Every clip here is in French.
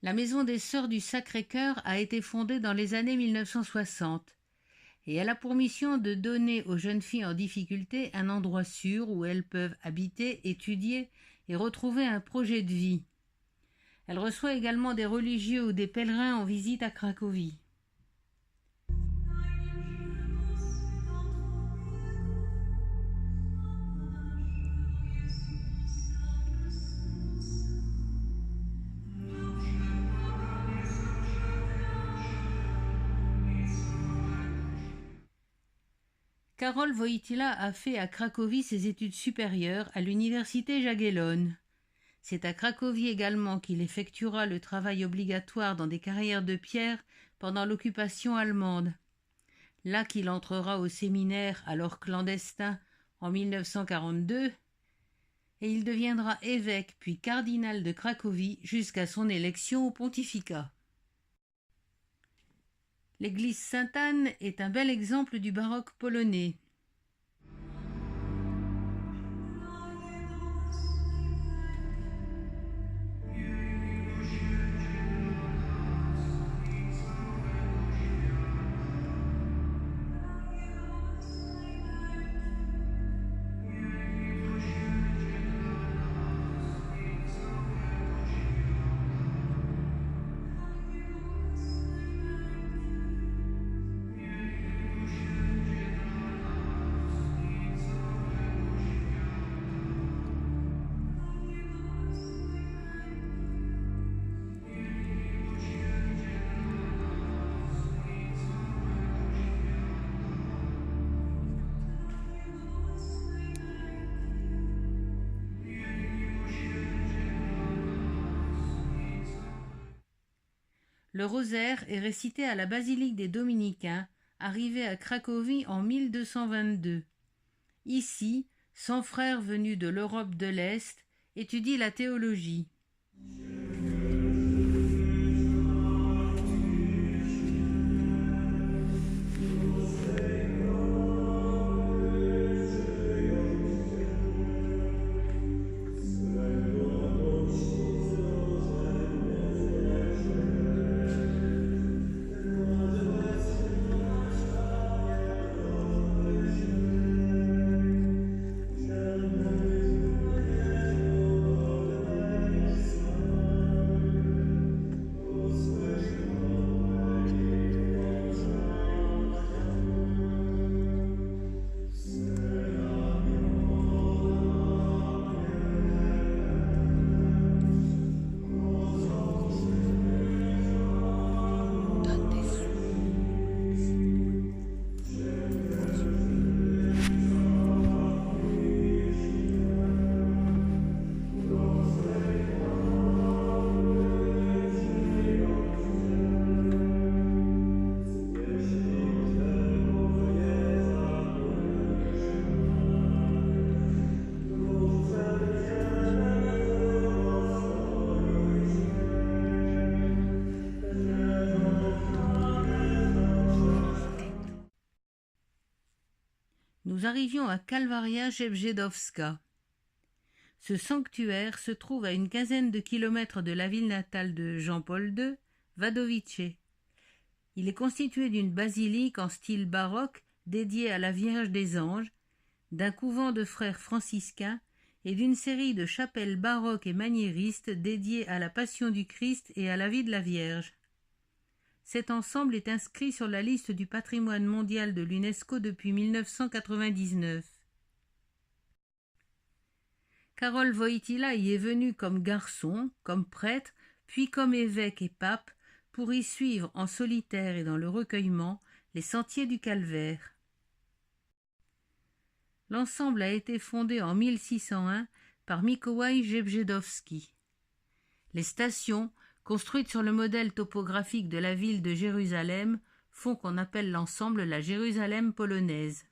La Maison des Sœurs du Sacré-Cœur a été fondée dans les années 1960 et elle a pour mission de donner aux jeunes filles en difficulté un endroit sûr où elles peuvent habiter, étudier et retrouver un projet de vie. Elle reçoit également des religieux ou des pèlerins en visite à Cracovie. Karol Wojtyła a fait à Cracovie ses études supérieures à l'université Jagellonne. C'est à Cracovie également qu'il effectuera le travail obligatoire dans des carrières de pierre pendant l'occupation allemande. Là qu'il entrera au séminaire, alors clandestin, en 1942, et il deviendra évêque puis cardinal de Cracovie jusqu'à son élection au pontificat. L'église Sainte-Anne est un bel exemple du baroque polonais. Le rosaire est récité à la basilique des Dominicains, arrivé à Cracovie en 1222. Ici, 100 frères venus de l'Europe de l'Est étudient la théologie. Nous arrivions à Kalwaria Jebrzydowska. Ce sanctuaire se trouve à une quinzaine de kilomètres de la ville natale de Jean-Paul II, Wadowice. Il est constitué d'une basilique en style baroque dédiée à la Vierge des Anges, d'un couvent de frères franciscains et d'une série de chapelles baroques et maniéristes dédiées à la Passion du Christ et à la vie de la Vierge. Cet ensemble est inscrit sur la liste du patrimoine mondial de l'UNESCO depuis 1999. Karol Wojtyła y est venu comme garçon, comme prêtre, puis comme évêque et pape, pour y suivre en solitaire et dans le recueillement les sentiers du Calvaire. L'ensemble a été fondé en 1601 par Mikołaj Jebrzydowski. Les stations, construites sur le modèle topographique de la ville de Jérusalem, font qu'on appelle l'ensemble la Jérusalem polonaise.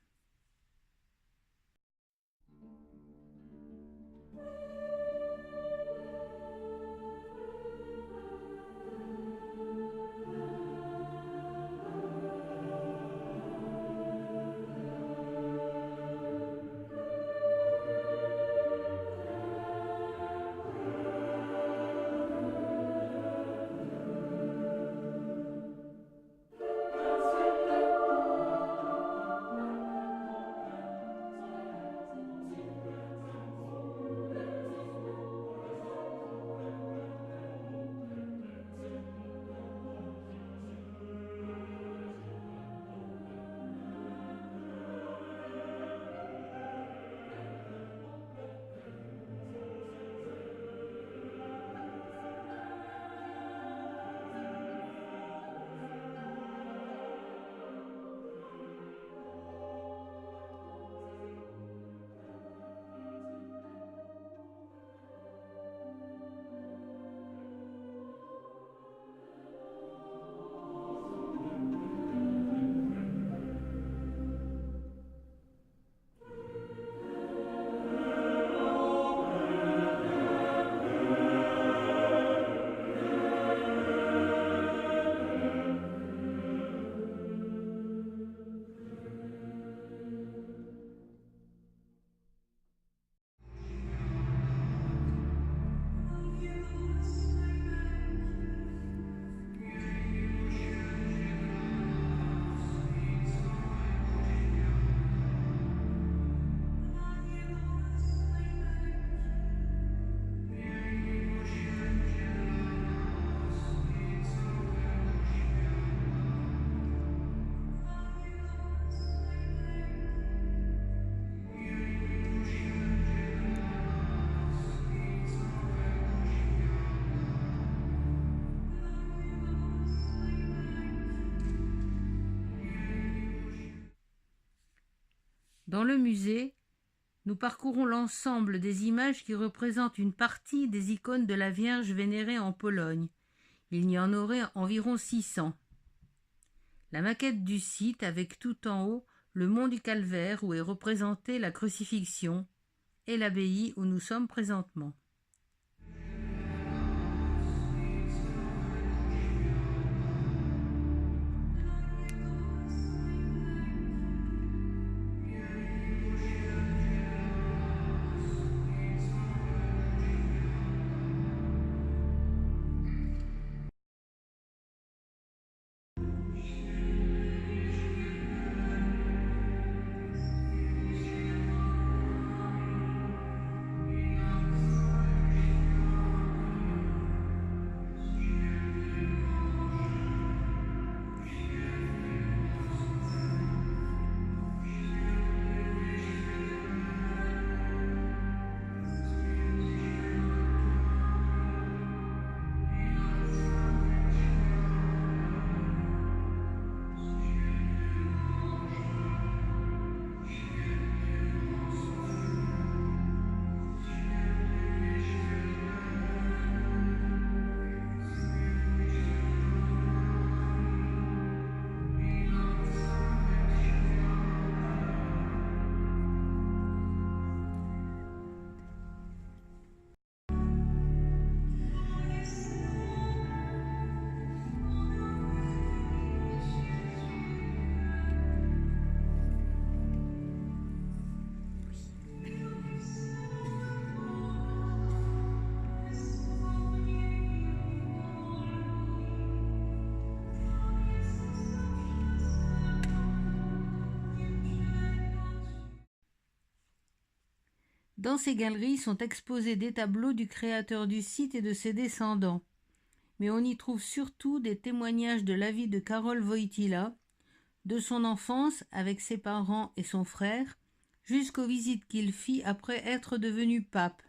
Dans le musée, nous parcourons l'ensemble des images qui représentent une partie des icônes de la Vierge vénérée en Pologne. Il y en aurait environ 600. La maquette du site avec tout en haut le mont du Calvaire où est représentée la crucifixion et l'abbaye où nous sommes présentement. Dans ces galeries sont exposés des tableaux du créateur du site et de ses descendants. Mais on y trouve surtout des témoignages de la vie de Karol Wojtyła, de son enfance avec ses parents et son frère, jusqu'aux visites qu'il fit après être devenu pape.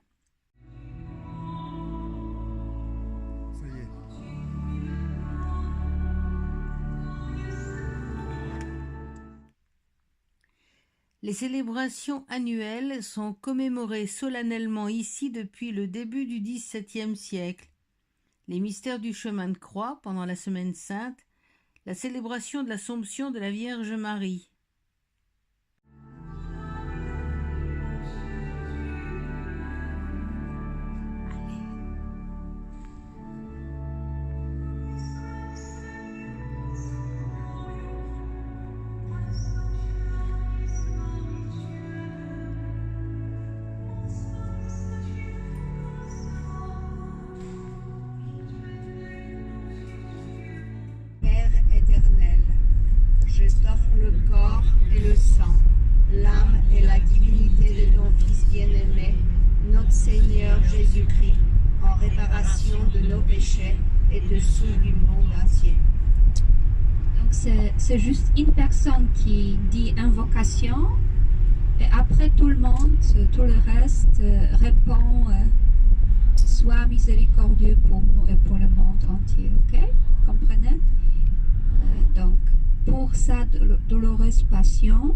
Les célébrations annuelles sont commémorées solennellement ici depuis le début du XVIIe siècle. Les mystères du chemin de croix pendant la Semaine sainte, la célébration de l'Assomption de la Vierge Marie. Le corps et le sang, l'âme et la divinité de ton Fils bien-aimé, notre Seigneur Jésus-Christ, en réparation de nos péchés et de ceux du monde entier. Donc c'est juste une personne qui dit invocation et après tout le monde, tout le reste répond sois miséricordieux pour nous et pour le monde entier, ok? Comprenez? Donc pour sa douloureuse passion,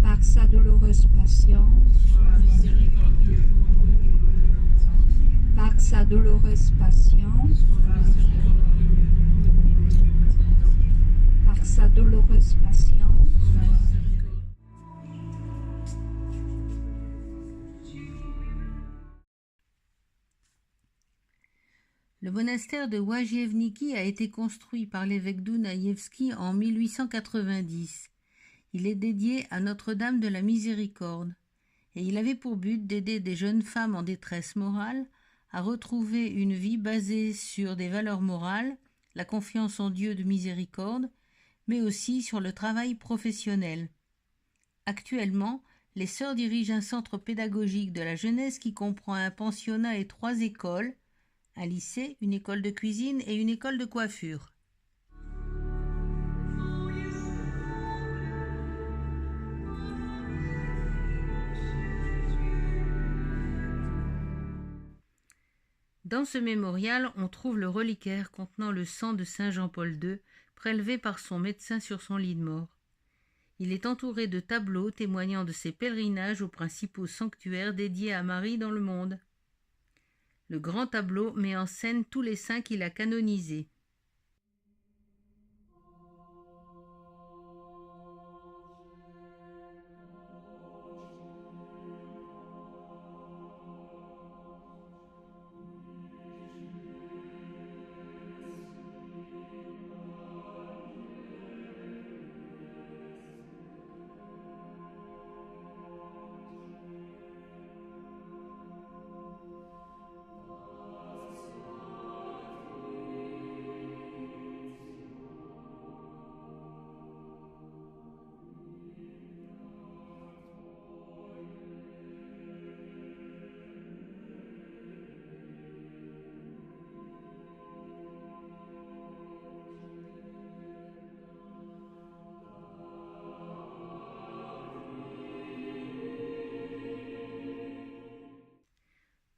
par sa douloureuse passion, par sa douloureuse passion, par sa douloureuse passion. Le monastère de Łaziewnicki a été construit par l'évêque Dunajewski en 1890. Il est dédié à Notre-Dame de la Miséricorde et il avait pour but d'aider des jeunes femmes en détresse morale à retrouver une vie basée sur des valeurs morales, la confiance en Dieu de miséricorde, mais aussi sur le travail professionnel. Actuellement, les sœurs dirigent un centre pédagogique de la jeunesse qui comprend un pensionnat et 3 écoles, un lycée, une école de cuisine et une école de coiffure. Dans ce mémorial, on trouve le reliquaire contenant le sang de Saint Jean-Paul II, prélevé par son médecin sur son lit de mort. Il est entouré de tableaux témoignant de ses pèlerinages aux principaux sanctuaires dédiés à Marie dans le monde. Le grand tableau met en scène tous les saints qu'il a canonisés.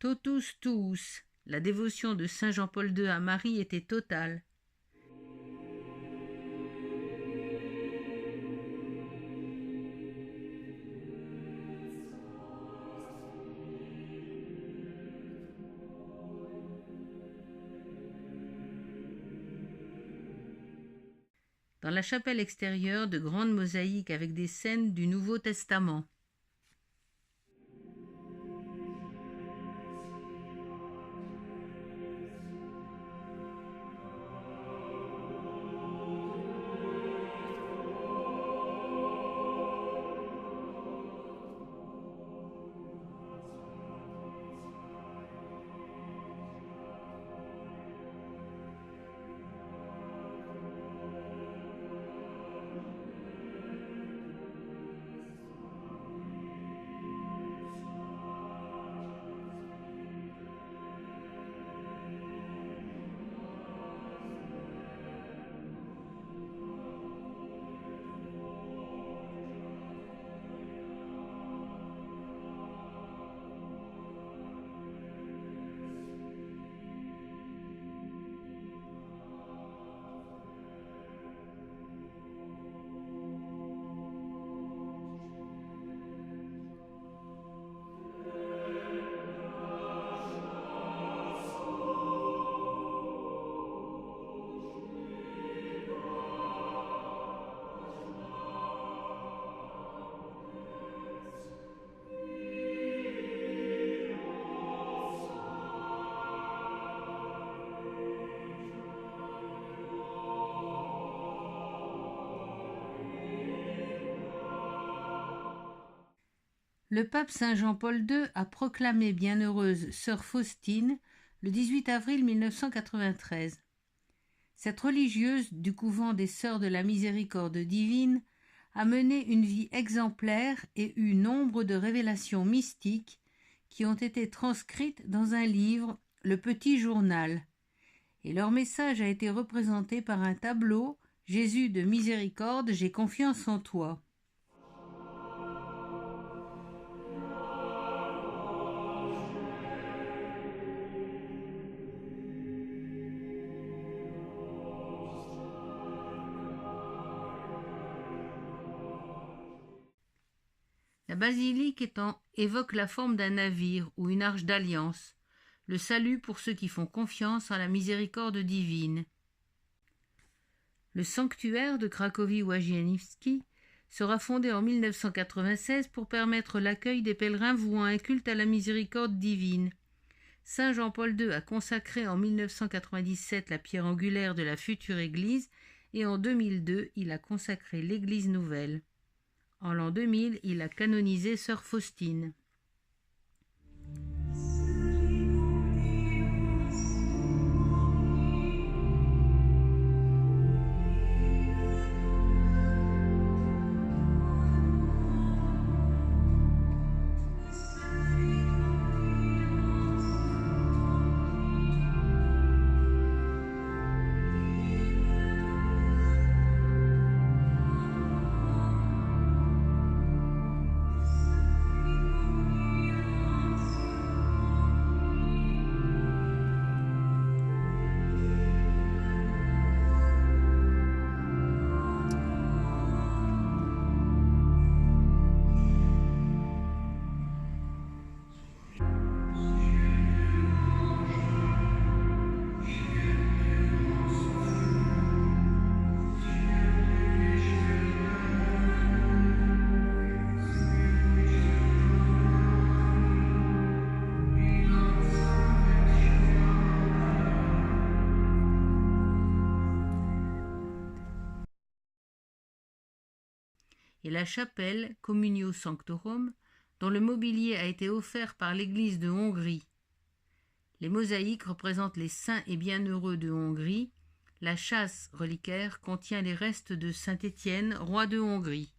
Totus tuus, la dévotion de saint Jean-Paul II à Marie était totale. Dans la chapelle extérieure, de grandes mosaïques avec des scènes du Nouveau Testament. Le pape saint Jean-Paul II a proclamé bienheureuse sœur Faustine le 18 avril 1993. Cette religieuse du couvent des Sœurs de la Miséricorde divine a mené une vie exemplaire et eu nombre de révélations mystiques qui ont été transcrites dans un livre, Le Petit Journal, et leur message a été représenté par un tableau « Jésus de miséricorde, j'ai confiance en toi ». La basilique évoque la forme d'un navire ou une arche d'alliance, le salut pour ceux qui font confiance en la miséricorde divine. Le sanctuaire de Cracovie-Łagieniwski sera fondé en 1996 pour permettre l'accueil des pèlerins vouant un culte à la miséricorde divine. Saint Jean-Paul II a consacré en 1997 la pierre angulaire de la future église et en 2002 il a consacré l'église nouvelle. En l'an 2000, il a canonisé sœur Faustine. et la chapelle Communio Sanctorum, dont le mobilier a été offert par l'Église de Hongrie. Les mosaïques représentent les saints et bienheureux de Hongrie. La châsse reliquaire contient les restes de saint Étienne, roi de Hongrie.